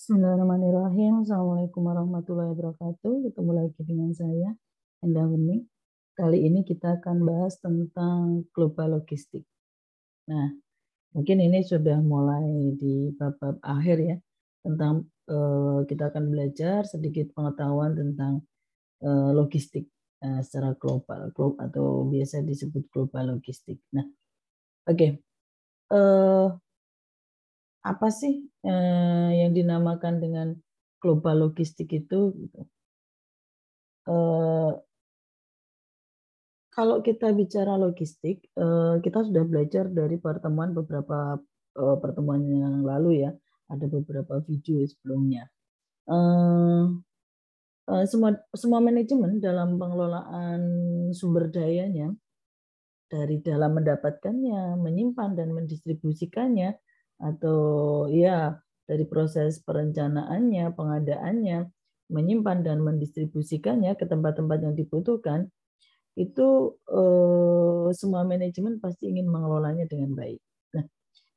Bismillahirrahmanirrahim. Assalamualaikum warahmatullahi wabarakatuh. Ketemu lagi dengan saya, Endah Wening. Kali ini kita akan bahas tentang global logistik. Nah, mungkin ini sudah mulai di bab-bab akhir ya, tentang kita akan belajar sedikit pengetahuan tentang logistik secara global, atau biasa disebut global logistik. Nah, oke. Apa sih yang dinamakan dengan global logistik itu? Gitu. Kalau kita bicara logistik, kita sudah belajar dari beberapa pertemuan yang lalu ya, ada beberapa video sebelumnya. Semua manajemen dalam pengelolaan sumber dayanya, dari dalam mendapatkannya, menyimpan dan mendistribusikannya, atau ya dari proses perencanaannya, pengadaannya, menyimpan dan mendistribusikannya ke tempat-tempat yang dibutuhkan, itu semua manajemen pasti ingin mengelolanya dengan baik. Nah,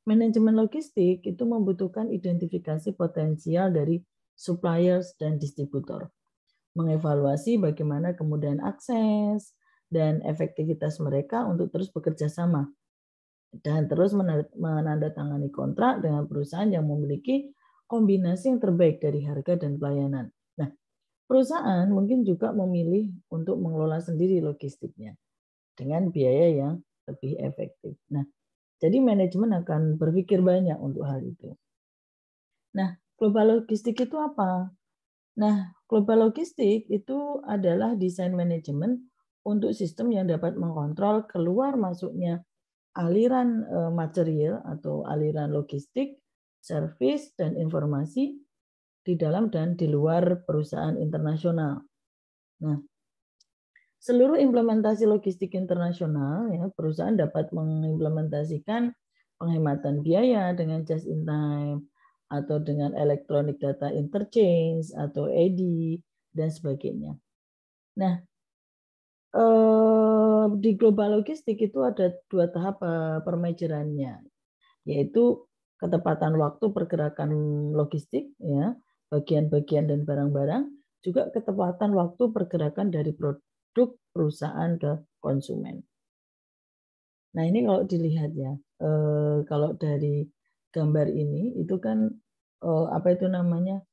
manajemen logistik itu membutuhkan identifikasi potensial dari suppliers dan distributor, mengevaluasi bagaimana kemudahan akses dan efektivitas mereka untuk terus bekerja sama dan terus menandatangani kontrak dengan perusahaan yang memiliki kombinasi yang terbaik dari harga dan pelayanan. Nah, perusahaan mungkin juga memilih untuk mengelola sendiri logistiknya dengan biaya yang lebih efektif. Nah, jadi manajemen akan berpikir banyak untuk hal itu. Nah, global logistik itu apa? Nah, global logistik itu adalah desain manajemen untuk sistem yang dapat mengontrol keluar masuknya aliran material atau aliran logistik, servis, dan informasi di dalam dan di luar perusahaan internasional. Nah, seluruh implementasi logistik internasional, ya, perusahaan dapat mengimplementasikan penghematan biaya dengan just in time, atau dengan electronic data interchange, atau EDI, dan sebagainya. Nah, di global logistik itu ada dua tahap permeasurannya, yaitu ketepatan waktu pergerakan logistik, ya, bagian-bagian dan barang-barang, juga ketepatan waktu pergerakan dari produk perusahaan ke konsumen. Nah, ini kalau dilihat ya, kalau dari gambar ini itu kan apa itu namanya,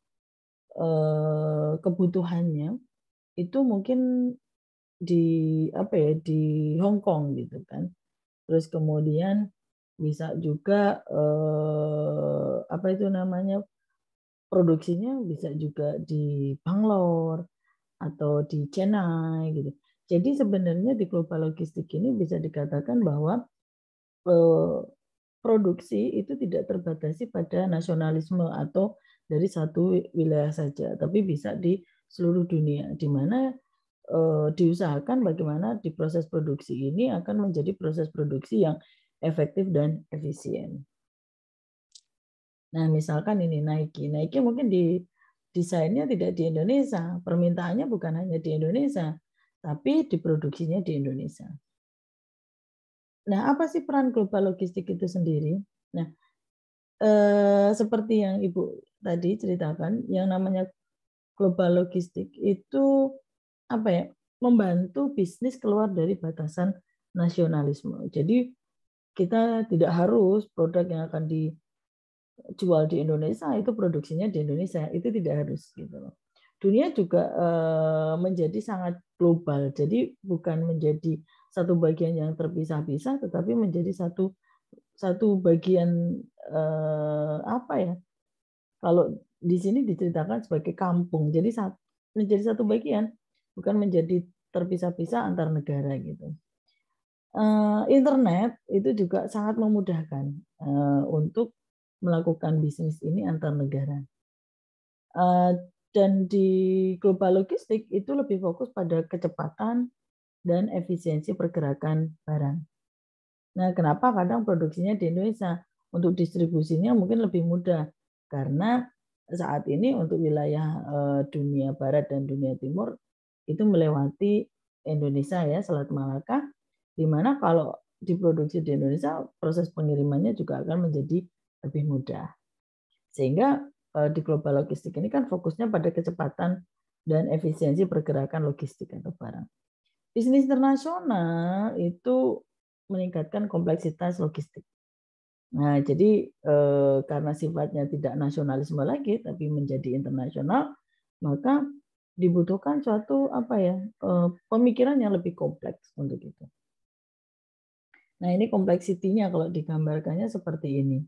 kebutuhannya itu mungkin di apa ya, di Hong Kong gitu kan. Terus kemudian bisa juga apa itu namanya, produksinya bisa juga di Bangalore atau di Chennai gitu. Jadi sebenarnya di global logistik ini bisa dikatakan bahwa produksi itu tidak terbatasi pada nasionalisme atau dari satu wilayah saja, tapi bisa di seluruh dunia, di mana diusahakan bagaimana di proses produksi ini akan menjadi proses produksi yang efektif dan efisien. Nah, misalkan ini Nike mungkin di desainnya tidak di Indonesia, permintaannya bukan hanya di Indonesia, tapi diproduksinya di Indonesia. Nah, apa sih peran global logistik itu sendiri? Nah, seperti yang Ibu tadi ceritakan, yang namanya global logistik itu apa ya? Membantu bisnis keluar dari batasan nasionalisme. Jadi kita tidak harus produk yang akan dijual di Indonesia itu produksinya di Indonesia, itu tidak harus gitu loh. Dunia juga menjadi sangat global. Jadi bukan menjadi satu bagian yang terpisah-pisah, tetapi menjadi satu bagian apa ya? Kalau di sini diceritakan sebagai kampung. Jadi menjadi satu bagian, bukan menjadi terpisah-pisah antar negara gitu. Internet itu juga sangat memudahkan untuk melakukan bisnis ini antar negara. Dan di global logistik itu lebih fokus pada kecepatan dan efisiensi pergerakan barang. Nah, kenapa kadang produksinya di Indonesia? Untuk distribusinya mungkin lebih mudah karena saat ini untuk wilayah dunia barat dan dunia timur itu melewati Indonesia ya, Selat Malaka, di mana kalau diproduksi di Indonesia proses pengirimannya juga akan menjadi lebih mudah. Sehingga di global logistik ini kan fokusnya pada kecepatan dan efisiensi pergerakan logistik atau barang. Bisnis internasional itu meningkatkan kompleksitas logistik. Nah, jadi karena sifatnya tidak nasionalisme lagi, tapi menjadi internasional, maka dibutuhkan suatu pemikiran yang lebih kompleks untuk itu. Nah, ini kompleksitinya kalau digambarkannya seperti ini.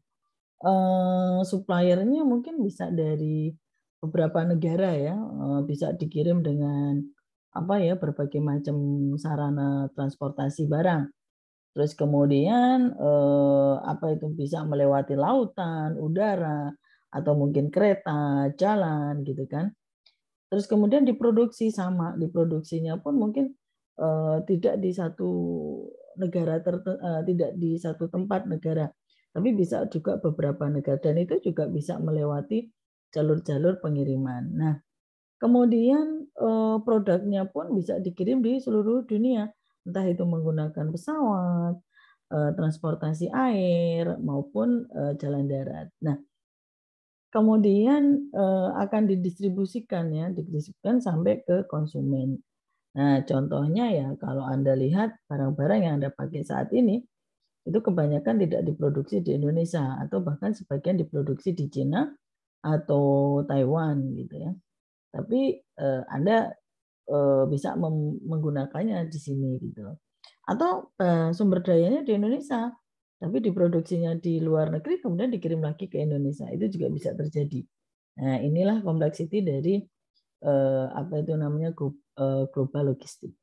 Suppliernya mungkin bisa dari beberapa negara ya, bisa dikirim dengan berbagai macam sarana transportasi barang. Terus kemudian bisa melewati lautan, udara, atau mungkin kereta, jalan gitu kan. Terus kemudian diproduksinya pun mungkin tidak di satu negara tidak di satu tempat negara, tapi bisa juga beberapa negara dan itu juga bisa melewati jalur-jalur pengiriman. Nah, kemudian produknya pun bisa dikirim di seluruh dunia, entah itu menggunakan pesawat, transportasi air maupun jalan darat. Nah, kemudian akan didistribusikan sampai ke konsumen. Nah, contohnya ya kalau Anda lihat barang-barang yang Anda pakai saat ini itu kebanyakan tidak diproduksi di Indonesia atau bahkan sebagian diproduksi di Cina atau Taiwan gitu ya. Tapi Anda bisa menggunakannya di sini gitu. Atau sumber dayanya di Indonesia, tapi diproduksinya di luar negeri kemudian dikirim lagi ke Indonesia. Itu juga bisa terjadi. Nah, inilah kompleksiti dari global logistik.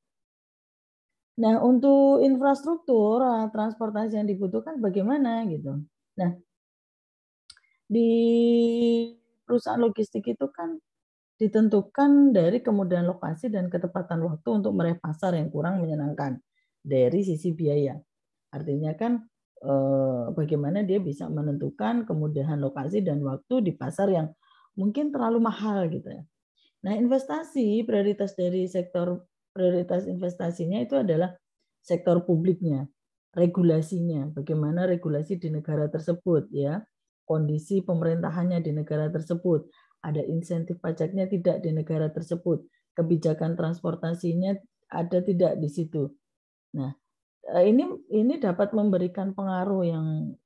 Nah, untuk infrastruktur transportasi yang dibutuhkan bagaimana gitu. Nah, di perusahaan logistik itu kan ditentukan dari kemudahan lokasi dan ketepatan waktu untuk meraih pasar yang kurang menyenangkan dari sisi biaya. Artinya kan bagaimana dia bisa menentukan kemudahan lokasi dan waktu di pasar yang mungkin terlalu mahal gitu ya. Nah, prioritas investasinya itu adalah sektor publiknya, regulasinya, bagaimana regulasi di negara tersebut ya, kondisi pemerintahannya di negara tersebut, ada insentif pajaknya tidak di negara tersebut, kebijakan transportasinya ada tidak di situ. Nah, ini dapat memberikan pengaruh yang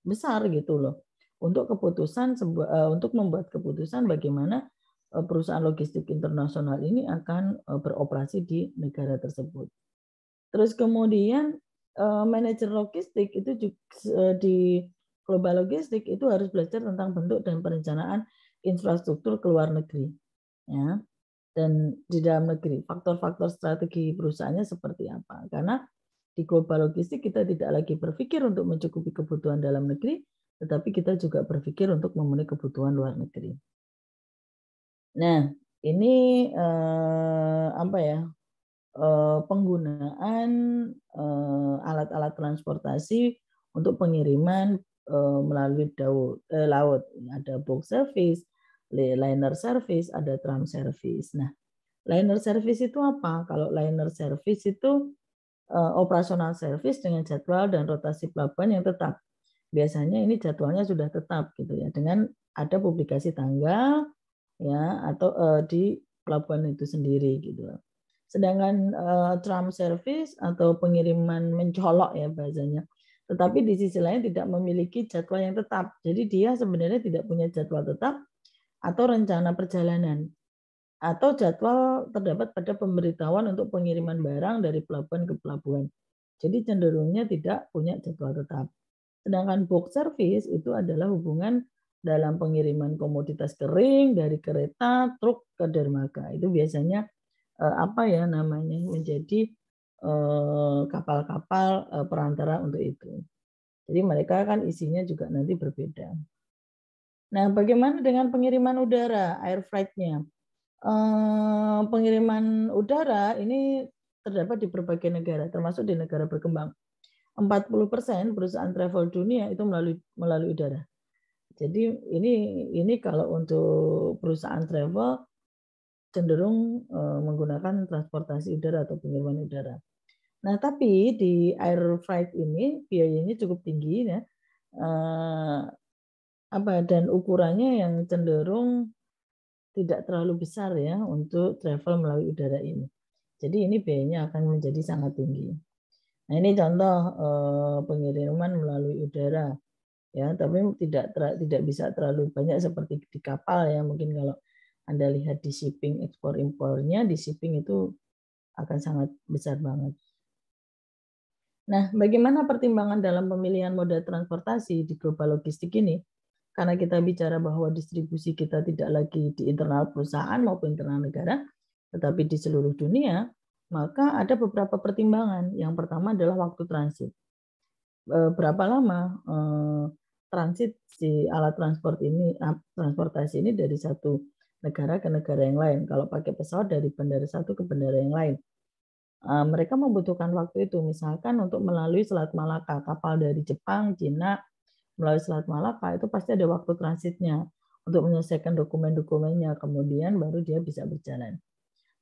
besar gitu loh untuk untuk membuat keputusan bagaimana perusahaan logistik internasional ini akan beroperasi di negara tersebut. Terus kemudian manajer logistik itu juga di global logistik itu harus belajar tentang bentuk dan perencanaan infrastruktur ke luar negeri, ya. Dan di dalam negeri, faktor-faktor strategi perusahaannya seperti apa? Karena di global logistik kita tidak lagi berpikir untuk mencukupi kebutuhan dalam negeri, tetapi kita juga berpikir untuk memenuhi kebutuhan luar negeri. Nah, ini penggunaan alat-alat transportasi untuk pengiriman melalui laut. Ada box service, liner service, ada tram service. Nah, liner service itu apa? Kalau liner service itu operasional service dengan jadwal dan rotasi pelabuhan yang tetap. Biasanya ini jadwalnya sudah tetap gitu ya, dengan ada publikasi tanggal ya atau di pelabuhan itu sendiri gitu. Sedangkan tram service atau pengiriman mencolok ya bahasanya, tetapi di sisi lain tidak memiliki jadwal yang tetap. Jadi dia sebenarnya tidak punya jadwal tetap atau rencana perjalanan atau jadwal terdapat pada pemberitahuan untuk pengiriman barang dari pelabuhan ke pelabuhan. Jadi cenderungnya tidak punya jadwal tetap. Sedangkan box service itu adalah hubungan dalam pengiriman komoditas kering dari kereta, truk ke dermaga. Itu biasanya menjadi kapal-kapal perantara untuk itu. Jadi mereka kan isinya juga nanti berbeda. Nah, bagaimana dengan pengiriman udara, air freight-nya? Pengiriman udara ini terdapat di berbagai negara, termasuk di negara berkembang. 40% perusahaan travel dunia itu melalui udara. Jadi ini kalau untuk perusahaan travel cenderung menggunakan transportasi udara atau pengiriman udara. Nah, tapi di air freight ini biayanya cukup tinggi ya. dan ukurannya yang cenderung tidak terlalu besar ya untuk travel melalui udara ini. Jadi ini biayanya akan menjadi sangat tinggi. Nah, ini contoh pengiriman melalui udara ya, tapi tidak bisa terlalu banyak seperti di kapal ya. Mungkin kalau Anda lihat di shipping ekspor impornya, di shipping itu akan sangat besar banget. Nah, bagaimana pertimbangan dalam pemilihan moda transportasi di global logistik ini? Karena kita bicara bahwa distribusi kita tidak lagi di internal perusahaan maupun internal negara, tetapi di seluruh dunia, maka ada beberapa pertimbangan. Yang pertama adalah waktu transit. Berapa lama transit si alat transportasi ini dari satu negara ke negara yang lain. Kalau pakai pesawat dari bandara satu ke bandara yang lain. Mereka membutuhkan waktu itu, misalkan untuk melalui Selat Malaka, kapal dari Jepang, Cina, melalui Selat Malaka, itu pasti ada waktu transitnya untuk menyelesaikan dokumen-dokumennya, kemudian baru dia bisa berjalan.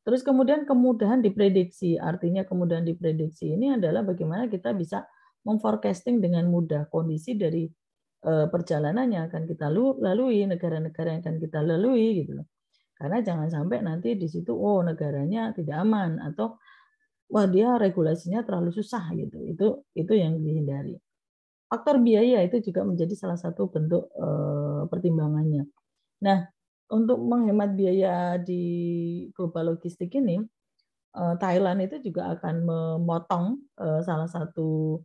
Terus kemudian kemudahan diprediksi, artinya kemudahan diprediksi ini adalah bagaimana kita bisa memforecasting dengan mudah kondisi dari perjalanan yang akan kita lalui, negara-negara yang akan kita lalui gitu loh. Karena jangan sampai nanti di situ negaranya tidak aman atau dia regulasinya terlalu susah gitu. Itu yang dihindari. Faktor biaya itu juga menjadi salah satu bentuk pertimbangannya. Nah, untuk menghemat biaya di global logistik ini, Thailand itu juga akan memotong salah satu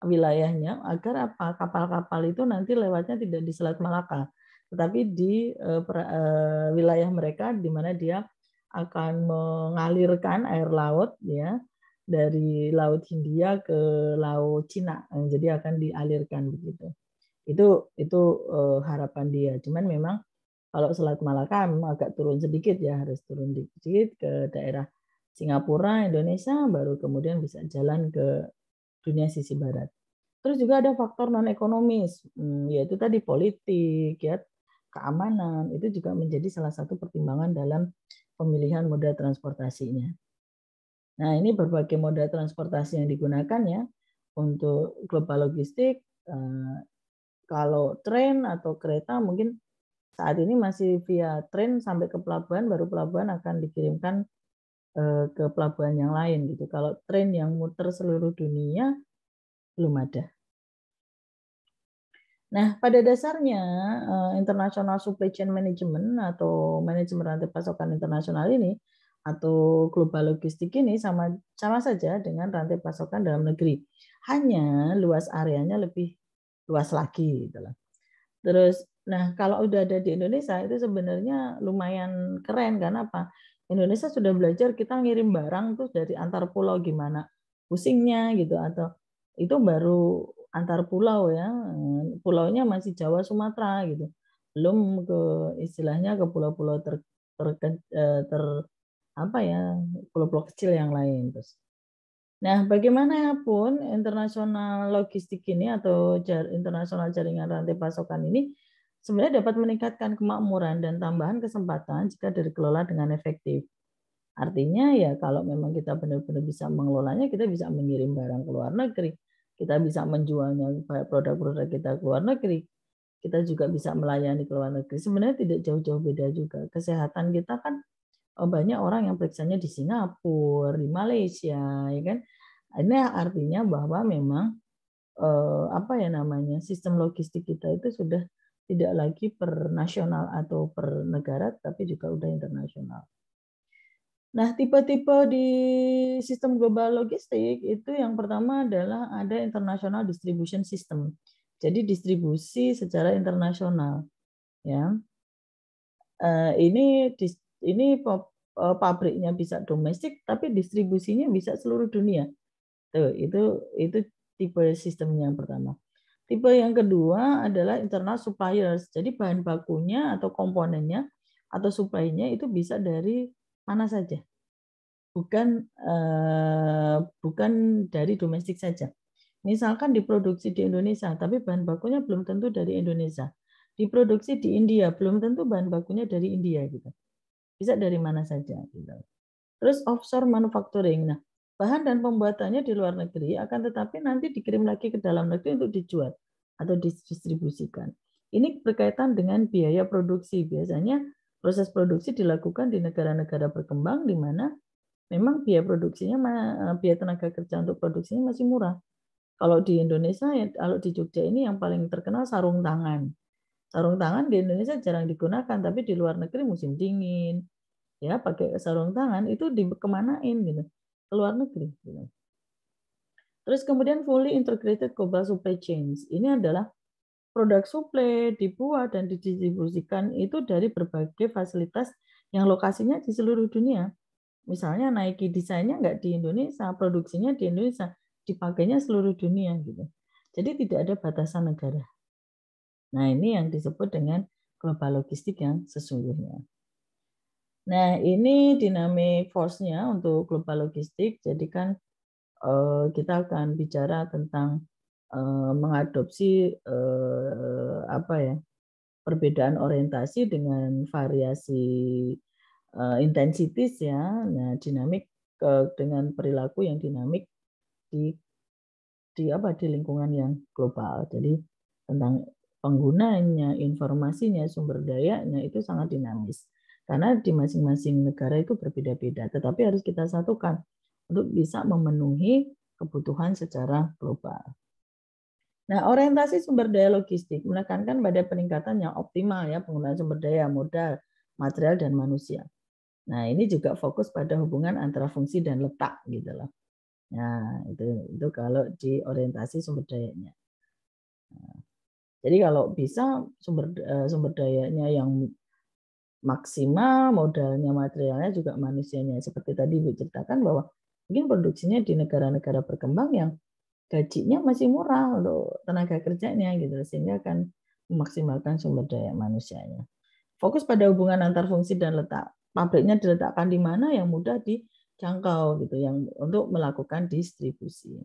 wilayahnya agar kapal-kapal itu nanti lewatnya tidak di Selat Malaka, tetapi di wilayah mereka di mana dia akan mengalirkan air laut ya dari Laut Hindia ke Laut Cina. Jadi akan dialirkan begitu. Itu harapan dia. Cuman memang kalau Selat Malaka memang agak turun sedikit ya, harus turun sedikit ke daerah Singapura, Indonesia, baru kemudian bisa jalan ke dunia sisi barat. Terus juga ada faktor non ekonomis, yaitu tadi politik, ya, keamanan, itu juga menjadi salah satu pertimbangan dalam pemilihan moda transportasinya. Nah, ini berbagai moda transportasi yang digunakan ya untuk global logistik. Kalau tren atau kereta mungkin saat ini masih via tren sampai ke pelabuhan, baru pelabuhan akan dikirimkan ke pelabuhan yang lain gitu. Kalau tren yang muter seluruh dunia belum ada. Nah, pada dasarnya international supply chain management atau manajemen rantai pasokan internasional ini atau global logistik ini sama saja dengan rantai pasokan dalam negeri. Hanya luas areanya lebih luas lagi gitu loh. Terus nah, kalau udah ada di Indonesia itu sebenarnya lumayan keren karena apa? Indonesia sudah belajar kita ngirim barang tuh dari antar pulau gimana pusingnya gitu, atau itu baru antar pulau ya, pulaunya masih Jawa Sumatera gitu, belum ke istilahnya ke pulau-pulau apa ya, pulau-pulau kecil yang lain. Terus nah, bagaimanapun internasional logistik ini atau internasional jaringan rantai pasokan ini sebenarnya dapat meningkatkan kemakmuran dan tambahan kesempatan jika dikelola dengan efektif. Artinya ya kalau memang kita benar-benar bisa mengelolanya, kita bisa mengirim barang ke luar negeri, kita bisa menjualnya produk-produk kita ke luar negeri, kita juga bisa melayani ke luar negeri. Sebenarnya tidak jauh-jauh beda juga. Kesehatan kita kan banyak orang yang periksanya di Singapura, di Malaysia, ya kan? Ini artinya bahwa memang sistem logistik kita itu sudah tidak lagi per nasional atau per negara, tapi juga udah internasional. Nah, tipe-tipe di sistem global logistik itu yang pertama adalah ada international distribution system. Jadi distribusi secara internasional, ya. Ini pabriknya bisa domestik, tapi distribusinya bisa seluruh dunia. Tuh, itu tipe sistemnya yang pertama. Tipe yang kedua adalah internal suppliers. Jadi bahan bakunya atau komponennya atau supply-nya itu bisa dari mana saja. Bukan dari domestik saja. Misalkan diproduksi di Indonesia, tapi bahan bakunya belum tentu dari Indonesia. Diproduksi di India, belum tentu bahan bakunya dari India gitu. Bisa dari mana saja gitu. Terus offshore manufacturing. Nah, bahan dan pembuatannya di luar negeri akan tetapi nanti dikirim lagi ke dalam negeri untuk dijual atau didistribusikan. Ini berkaitan dengan biaya produksi. Biasanya proses produksi dilakukan di negara-negara berkembang di mana memang biaya produksinya, biaya tenaga kerja untuk produksinya masih murah. Kalau di Indonesia, kalau di Jogja ini yang paling terkenal sarung tangan. Sarung tangan di Indonesia jarang digunakan, tapi di luar negeri musim dingin, ya pakai sarung tangan itu dikemanain gitu, ke luar negeri. Gitu. Terus kemudian fully integrated global supply chains. Ini adalah produk suplai dibuat dan didistribusikan itu dari berbagai fasilitas yang lokasinya di seluruh dunia. Misalnya Nike desainnya nggak di Indonesia, produksinya di Indonesia, dipakainya seluruh dunia gitu. Jadi tidak ada batasan negara. Nah ini yang disebut dengan global logistik yang sesungguhnya. Nah ini dynamic force-nya untuk global logistik. Jadi kan kita akan bicara tentang mengadopsi apa ya, perbedaan orientasi dengan variasi intensitas ya. Nah, dinamik dengan perilaku yang dinamik di di lingkungan yang global. Jadi tentang penggunanya, informasinya, sumber dayanya itu sangat dinamis. Karena di masing-masing negara itu berbeda-beda, tetapi harus kita satukan untuk bisa memenuhi kebutuhan secara global. Nah, orientasi sumber daya logistik menekankan pada peningkatan yang optimal ya penggunaan sumber daya, modal, material dan manusia. Nah, ini juga fokus pada hubungan antara fungsi dan letak gitu loh. Nah, itu kalau di orientasi sumber dayanya. Nah, jadi kalau bisa sumber dayanya yang maksimal, modalnya, materialnya juga manusianya. Seperti tadi Ibu ceritakan bahwa mungkin produksinya di negara-negara berkembang yang gajinya masih murah untuk tenaga kerjanya gitu, sehingga akan memaksimalkan sumber daya manusianya. Fokus pada hubungan antar fungsi dan letak. Pabriknya diletakkan di mana yang mudah dijangkau gitu, yang untuk melakukan distribusi.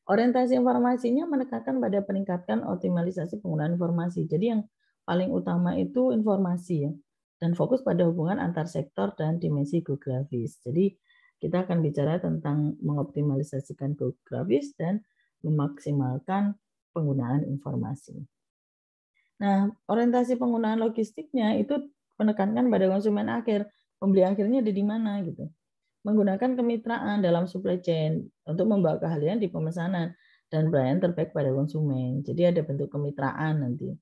Orientasi informasinya menekankan pada peningkatan optimalisasi penggunaan informasi. Jadi yang paling utama itu informasi ya, dan fokus pada hubungan antar sektor dan dimensi geografis. Jadi kita akan bicara tentang mengoptimalisasikan geografis dan memaksimalkan penggunaan informasi. Nah, orientasi penggunaan logistiknya itu menekankan pada konsumen akhir, pembeli akhirnya ada di mana gitu. Menggunakan kemitraan dalam supply chain untuk membawa keahlian di pemesanan dan pelayanan terbaik pada konsumen. Jadi ada bentuk kemitraan nanti.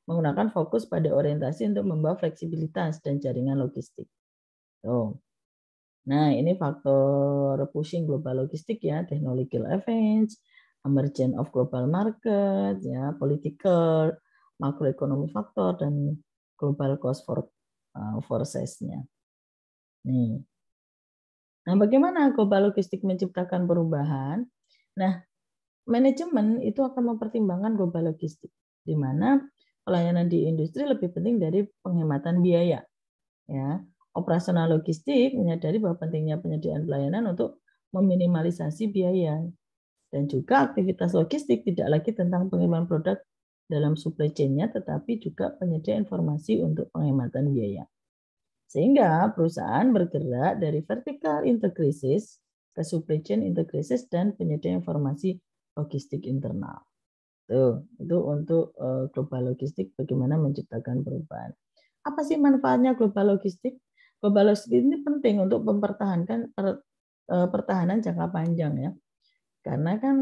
Menggunakan fokus pada orientasi untuk membawa fleksibilitas dan jaringan logistik. Tuh. Nah, ini faktor pushing global logistik ya, technological events, emergence of global market, ya, political, makroekonomi faktor dan global cost forces-nya. Nih. Nah, bagaimana global logistik menciptakan perubahan? Nah, manajemen itu akan mempertimbangkan global logistik, di mana pelayanan di industri lebih penting dari penghematan biaya. Ya, operasional logistik menyadari bahwa pentingnya penyediaan pelayanan untuk meminimalisasi biaya. Dan juga aktivitas logistik tidak lagi tentang pengiriman produk dalam supply chain-nya, tetapi juga penyedia informasi untuk penghematan biaya. Sehingga perusahaan bergerak dari vertical integrisis ke supply chain integrisis dan penyedia informasi logistik internal. Itu untuk global logistik bagaimana menciptakan perubahan. Apa sih manfaatnya global logistik? Global logistik ini penting untuk mempertahankan pertahanan jangka panjang ya. Karena kan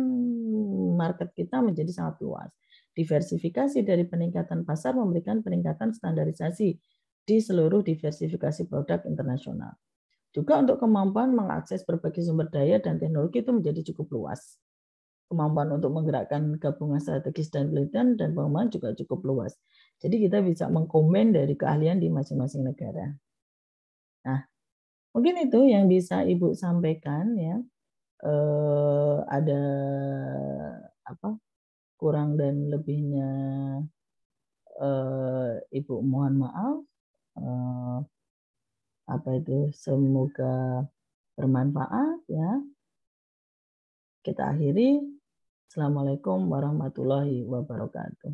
market kita menjadi sangat luas. Diversifikasi dari peningkatan pasar memberikan peningkatan standarisasi di seluruh diversifikasi produk internasional. Juga untuk kemampuan mengakses berbagai sumber daya dan teknologi itu menjadi cukup luas. Kemampuan untuk menggerakkan gabungan strategis dan penelitian dan pengembangan juga cukup luas. Jadi kita bisa mengkombin dari keahlian di masing-masing negara. Nah, mungkin itu yang bisa Ibu sampaikan ya. Ada apa kurang dan lebihnya Ibu mohon maaf. Apa itu semoga bermanfaat ya. Kita akhiri. Assalamualaikum warahmatullahi wabarakatuh.